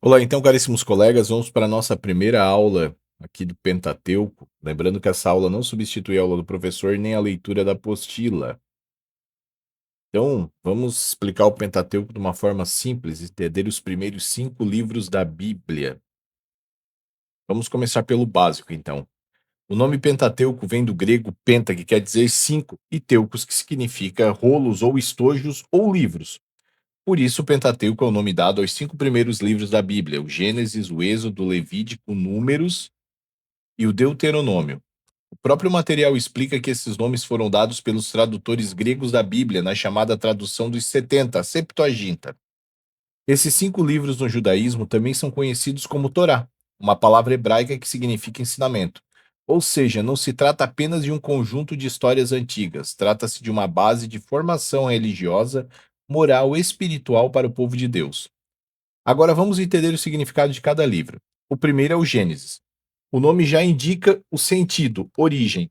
Olá, então, caríssimos colegas, vamos para a nossa primeira aula aqui do Pentateuco. Lembrando que essa aula não substitui a aula do professor nem a leitura da apostila. Então, vamos explicar o Pentateuco de uma forma simples, entender os primeiros 5 livros da Bíblia. Vamos começar pelo básico, então. O nome Pentateuco vem do grego penta, que quer dizer 5, e teucos, que significa rolos ou estojos ou livros. Por isso, o Pentateuco é o nome dado aos 5 primeiros livros da Bíblia: o Gênesis, o Êxodo, o Levítico, Números e o Deuteronômio. O próprio material explica que esses nomes foram dados pelos tradutores gregos da Bíblia na chamada tradução dos 70, a Septuaginta. Esses 5 livros no judaísmo também são conhecidos como Torá, uma palavra hebraica que significa ensinamento. Ou seja, não se trata apenas de um conjunto de histórias antigas, trata-se de uma base de formação religiosa, moral e espiritual para o povo de Deus. Agora vamos entender o significado de cada livro. O primeiro é o Gênesis. O nome já indica o sentido, origem.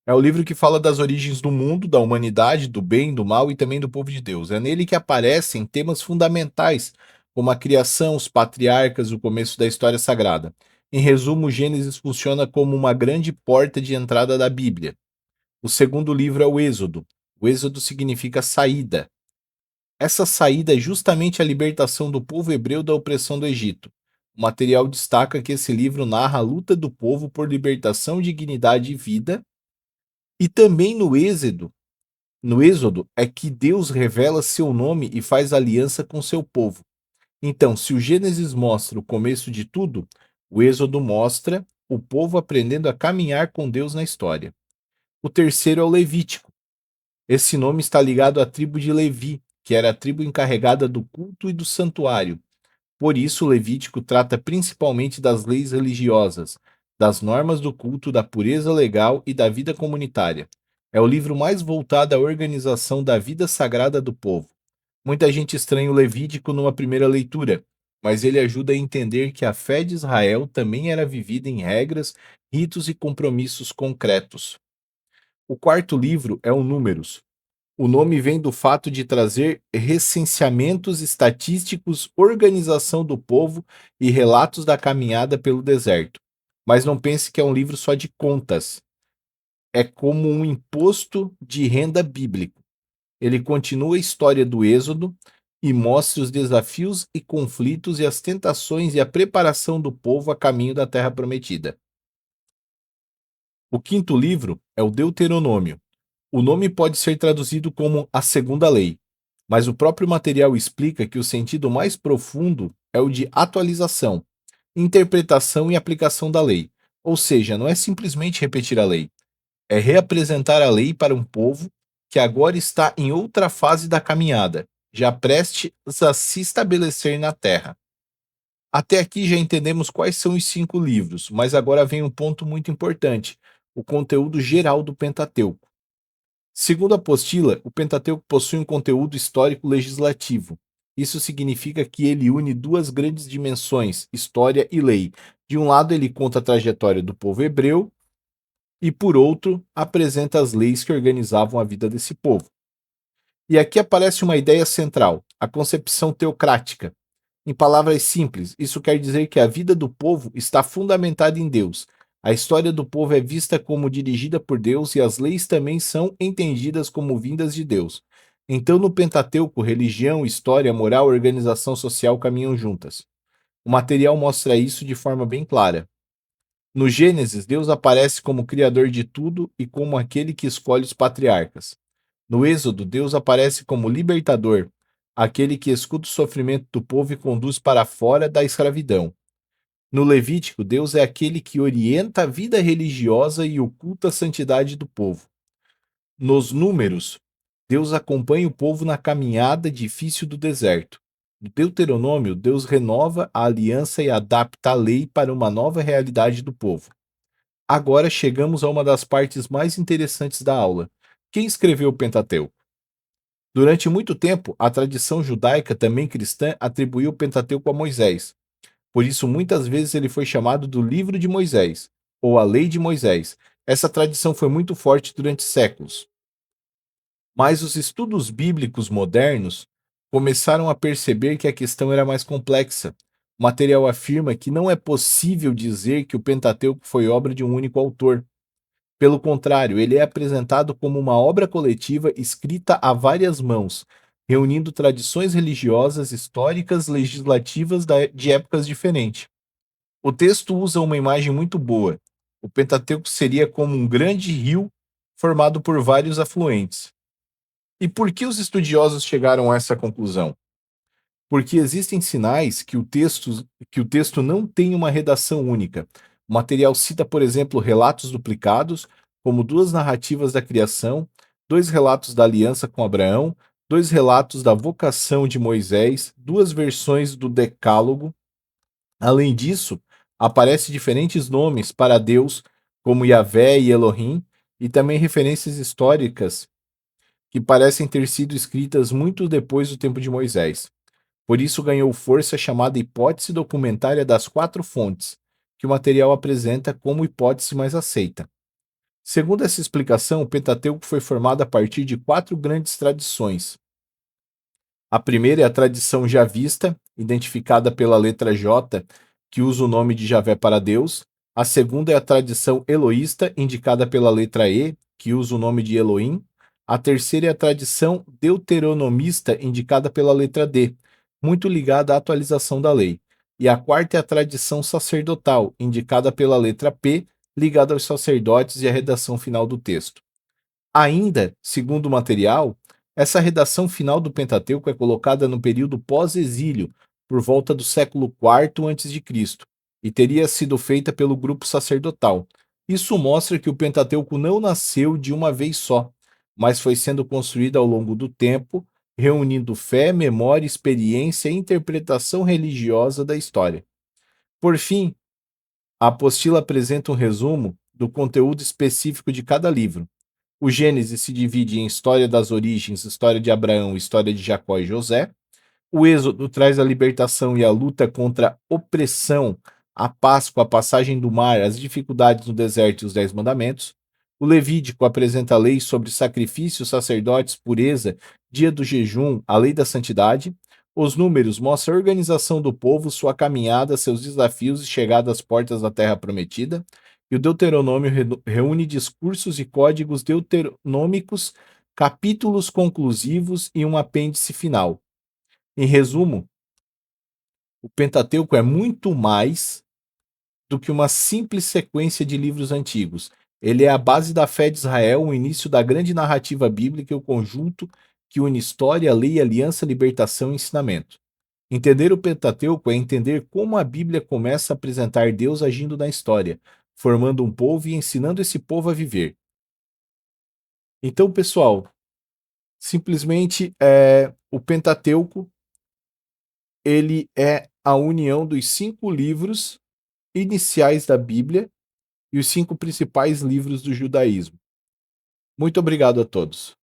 É o livro que fala das origens do mundo, da humanidade, do bem, do mal e também do povo de Deus. É nele que aparecem temas fundamentais, como a criação, os patriarcas, o começo da história sagrada. Em resumo, Gênesis funciona como uma grande porta de entrada da Bíblia. O segundo livro é o Êxodo. O Êxodo significa saída. Essa saída é justamente a libertação do povo hebreu da opressão do Egito. O material destaca que esse livro narra a luta do povo por libertação, dignidade e vida, e também no Êxodo é que Deus revela seu nome e faz aliança com seu povo. Então, se o Gênesis mostra o começo de tudo, o Êxodo mostra o povo aprendendo a caminhar com Deus na história. O terceiro é o Levítico. Esse nome está ligado à tribo de Levi, que era a tribo encarregada do culto e do santuário. Por isso, o Levítico trata principalmente das leis religiosas, das normas do culto, da pureza legal e da vida comunitária. É o livro mais voltado à organização da vida sagrada do povo. Muita gente estranha o Levítico numa primeira leitura, mas ele ajuda a entender que a fé de Israel também era vivida em regras, ritos e compromissos concretos. O quarto livro é o Números. O nome vem do fato de trazer recenseamentos estatísticos, organização do povo e relatos da caminhada pelo deserto. Mas não pense que é um livro só de contas. É como um imposto de renda bíblico. Ele continua a história do Êxodo e mostra os desafios e conflitos e as tentações e a preparação do povo a caminho da terra prometida. O quinto livro é o Deuteronômio. O nome pode ser traduzido como a segunda lei, mas o próprio material explica que o sentido mais profundo é o de atualização, interpretação e aplicação da lei. Ou seja, não é simplesmente repetir a lei, é reapresentar a lei para um povo que agora está em outra fase da caminhada, já prestes a se estabelecer na terra. Até aqui já entendemos quais são os 5 livros, mas agora vem um ponto muito importante: o conteúdo geral do Pentateuco. Segundo a apostila, o Pentateuco possui um conteúdo histórico legislativo. Isso significa que ele une duas grandes dimensões, história e lei. De um lado, ele conta a trajetória do povo hebreu, e por outro, apresenta as leis que organizavam a vida desse povo. E aqui aparece uma ideia central, a concepção teocrática. Em palavras simples, isso quer dizer que a vida do povo está fundamentada em Deus. A história do povo é vista como dirigida por Deus e as leis também são entendidas como vindas de Deus. Então, no Pentateuco, religião, história, moral e organização social caminham juntas. O material mostra isso de forma bem clara. No Gênesis, Deus aparece como criador de tudo e como aquele que escolhe os patriarcas. No Êxodo, Deus aparece como libertador, aquele que escuta o sofrimento do povo e conduz para fora da escravidão. No Levítico, Deus é aquele que orienta a vida religiosa e oculta a santidade do povo. Nos Números, Deus acompanha o povo na caminhada difícil do deserto. No Deuteronômio, Deus renova a aliança e adapta a lei para uma nova realidade do povo. Agora chegamos a uma das partes mais interessantes da aula. Quem escreveu o Pentateuco? Durante muito tempo, a tradição judaica, também cristã, atribuiu o Pentateuco a Moisés. Por isso, muitas vezes ele foi chamado do Livro de Moisés, ou a Lei de Moisés. Essa tradição foi muito forte durante séculos. Mas os estudos bíblicos modernos começaram a perceber que a questão era mais complexa. O material afirma que não é possível dizer que o Pentateuco foi obra de um único autor. Pelo contrário, ele é apresentado como uma obra coletiva escrita a várias mãos, reunindo tradições religiosas, históricas, legislativas de épocas diferentes. O texto usa uma imagem muito boa. O Pentateuco seria como um grande rio formado por vários afluentes. E por que os estudiosos chegaram a essa conclusão? Porque existem sinais que o texto não tem uma redação única. O material cita, por exemplo, relatos duplicados, como duas narrativas da criação, dois relatos da aliança com Abraão, dois relatos da vocação de Moisés, duas versões do Decálogo. Além disso, aparecem diferentes nomes para Deus, como Yahvé e Elohim, e também referências históricas que parecem ter sido escritas muito depois do tempo de Moisés. Por isso ganhou força a chamada hipótese documentária das quatro fontes, que o material apresenta como hipótese mais aceita. Segundo essa explicação, o Pentateuco foi formado a partir de quatro grandes tradições. A primeira é a tradição javista, identificada pela letra J, que usa o nome de Javé para Deus. A segunda é a tradição eloísta, indicada pela letra E, que usa o nome de Elohim. A terceira é a tradição deuteronomista, indicada pela letra D, muito ligada à atualização da lei. E a quarta é a tradição sacerdotal, indicada pela letra P, ligada aos sacerdotes e à redação final do texto. Ainda, segundo o material, essa redação final do Pentateuco é colocada no período pós-exílio, por volta do século IV a.C., e teria sido feita pelo grupo sacerdotal. Isso mostra que o Pentateuco não nasceu de uma vez só, mas foi sendo construído ao longo do tempo, reunindo fé, memória, experiência e interpretação religiosa da história. Por fim, a apostila apresenta um resumo do conteúdo específico de cada livro. O Gênesis se divide em história das origens, história de Abraão, história de Jacó e José. O Êxodo traz a libertação e a luta contra a opressão, a Páscoa, a passagem do mar, as dificuldades no deserto e os Dez Mandamentos. O Levítico apresenta leis sobre sacrifícios, sacerdotes, pureza, dia do jejum, a lei da santidade. Os Números mostram a organização do povo, sua caminhada, seus desafios e chegada às portas da terra prometida. E o Deuteronômio reúne discursos e códigos deuteronômicos, capítulos conclusivos e um apêndice final. Em resumo, o Pentateuco é muito mais do que uma simples sequência de livros antigos. Ele é a base da fé de Israel, o início da grande narrativa bíblica e o conjunto que une história, lei, aliança, libertação e ensinamento. Entender o Pentateuco é entender como a Bíblia começa a apresentar Deus agindo na história, formando um povo e ensinando esse povo a viver. Então, pessoal, simplesmente o Pentateuco ele é a união dos 5 livros iniciais da Bíblia e os 5 principais livros do judaísmo. Muito obrigado a todos.